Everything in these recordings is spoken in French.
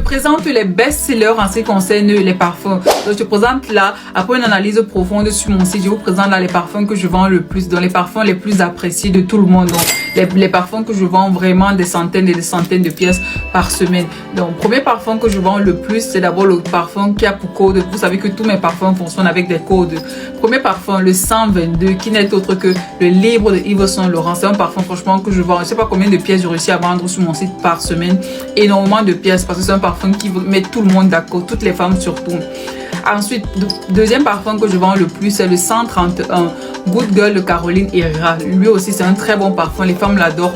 présente les best-sellers en ce qui concerne les parfums. Donc, je te présente là, après une analyse profonde sur mon site, je vous présente là les parfums que je vends le plus, donc les parfums les plus appréciés de tout le monde. Donc, les parfums que je vends vraiment des centaines et des centaines de pièces par semaine. Donc, premier parfum que je vends le plus, c'est d'abord le parfum qui a pour code. Vous savez que tous mes parfums fonctionnent avec des codes. Premier parfum, le 122, qui n'est autre que le Libre de Yves Saint Laurent. C'est un parfum franchement que je vends. Je ne sais pas combien de pièces j'ai réussi à vendre sur mon site par semaine. Énormément de pièces parce que c'est un parfum qui met tout le monde d'accord, toutes les femmes surtout. Ensuite, deuxième parfum que je vends le plus, c'est le 131 Good Girl de Caroline Herrera. Lui aussi, c'est un très bon parfum. Les femmes l'adorent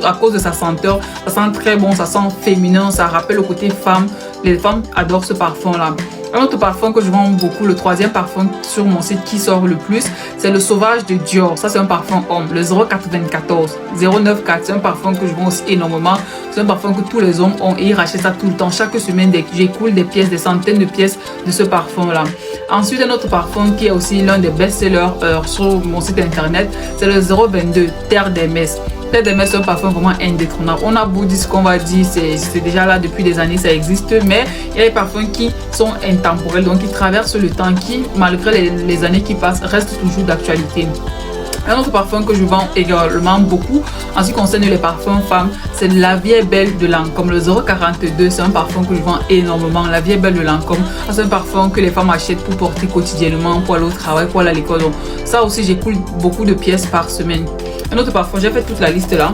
à cause de sa senteur. Ça sent très bon, ça sent féminin, ça rappelle le côté femme. Les femmes adorent ce parfum-là. Un autre parfum que je vends beaucoup, le troisième parfum sur mon site qui sort le plus, c'est le Sauvage de Dior. Ça, c'est un parfum homme, le 094 094. C'est un parfum que je vends aussi énormément. C'est un parfum que tous les hommes ont et ils rachètent ça tout le temps. Chaque semaine, j'écoule des pièces, des centaines de pièces de ce parfum-là. Ensuite, un autre parfum qui est aussi l'un des best-sellers sur mon site internet, c'est le 022 Terre d'Hermès. Terre d'Hermès, c'est un parfum vraiment indétrônable. On a beau dire ce qu'on va dire, c'est déjà là depuis des années, ça existe, mais il y a des parfums qui sont intemporels, donc qui traversent le temps, qui, malgré les années qui passent, restent toujours d'actualité. Un autre parfum que je vends également beaucoup en ce qui concerne les parfums femmes, c'est La Vie est belle de Lancôme. Le 042, c'est un parfum que je vends énormément. La Vie est belle de Lancôme, c'est un parfum que les femmes achètent pour porter quotidiennement, pour aller au travail, pour aller à l'école. Donc ça aussi, j'écoule beaucoup de pièces par semaine. Un autre parfum, j'ai fait toute la liste là.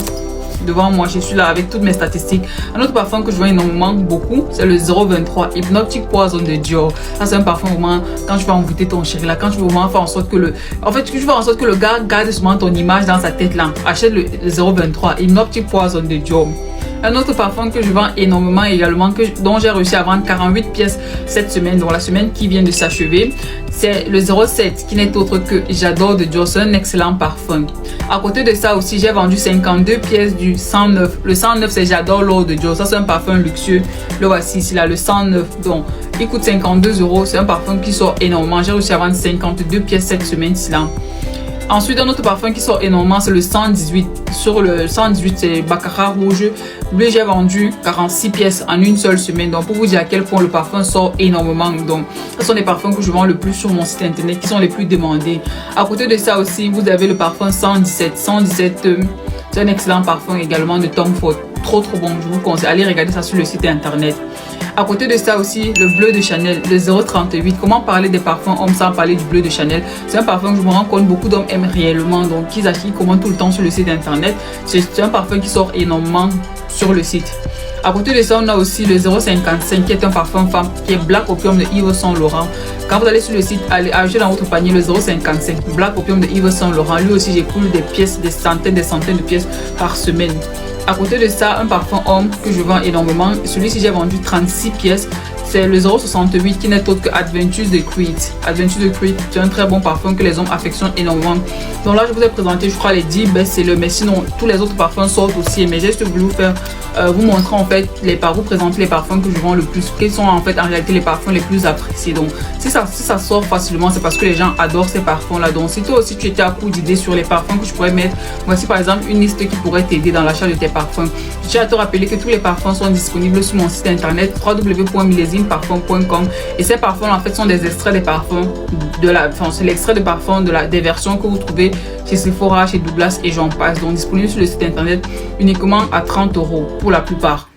Devant moi, je suis là avec toutes mes statistiques. Un autre parfum que je vends énormément beaucoup, c'est le 023 Hypnotic Poison de Dior. Ça, c'est un parfum vraiment, quand tu vas envoûter ton chéri là, quand tu veux vraiment faire en sorte que le gars garde souvent ton image dans sa tête là. Achète le 023 Hypnotic Poison de Dior. Un autre parfum que je vends énormément également, dont j'ai réussi à vendre 48 pièces cette semaine, donc la semaine qui vient de s'achever, c'est le 07 qui n'est autre que J'adore de Dior. C'est un excellent parfum. À côté de ça aussi, j'ai vendu 52 pièces du 109. Le 109, c'est J'adore l'eau de Dior. Ça, c'est un parfum luxueux. Le voici ici là, le 109. Donc, il coûte 52 €. C'est un parfum qui sort énormément. J'ai réussi à vendre 52 pièces cette semaine-ci là. Ensuite, un autre parfum qui sort énormément, c'est le 118. Sur le 118, c'est Baccarat rouge. Lui, j'ai vendu 46 pièces en une seule semaine. Donc, pour vous dire à quel point le parfum sort énormément. Donc, ce sont les parfums que je vends le plus sur mon site internet, qui sont les plus demandés. À côté de ça aussi, vous avez le parfum 117. 117, c'est un excellent parfum également de Tom Ford. Trop bon, je vous conseille. Allez regarder ça sur le site internet. À côté de ça aussi, le bleu de Chanel, le 038. Comment parler des parfums hommes sans parler du bleu de Chanel? C'est un parfum que je me rends compte beaucoup d'hommes aiment réellement, donc ils commandent tout le temps sur le site internet. C'est un parfum qui sort énormément sur le site. À côté de ça, on a aussi le 055 qui est un parfum femme, qui est Black Opium de Yves Saint Laurent. Quand vous allez sur le site, allez ajouter dans votre panier le 055 Black Opium de Yves Saint Laurent. Lui aussi, j'écoule des pièces, des centaines de pièces par semaine. À côté de ça, un parfum homme que je vends énormément. Celui-ci, j'ai vendu 36 pièces. C'est le 068 qui n'est autre que Adventures de Creed. Adventures de Creed, c'est un très bon parfum que les hommes affectionnent énormément. Donc là, je vous ai présenté, je crois, les 10 best-sellers. Mais sinon, tous les autres parfums sortent aussi. Mais j'ai juste voulu vous montrer en fait, vous présenter les parfums que je vends le plus. Quels sont en fait en réalité les parfums les plus appréciés. Donc, si ça sort facilement, c'est parce que les gens adorent ces parfums-là. Donc, si toi aussi tu étais à court d'idées sur les parfums que je pourrais mettre, voici par exemple une liste qui pourrait t'aider dans l'achat de tes parfums. Je tiens à te rappeler que tous les parfums sont disponibles sur mon site internet www.millesineparfum.com et ces parfums en fait sont des extraits des parfums c'est l'extrait de parfum des versions que vous trouvez chez Sephora, chez Douglas et j'en passe. Donc disponible sur le site internet uniquement à 30 € pour la plupart.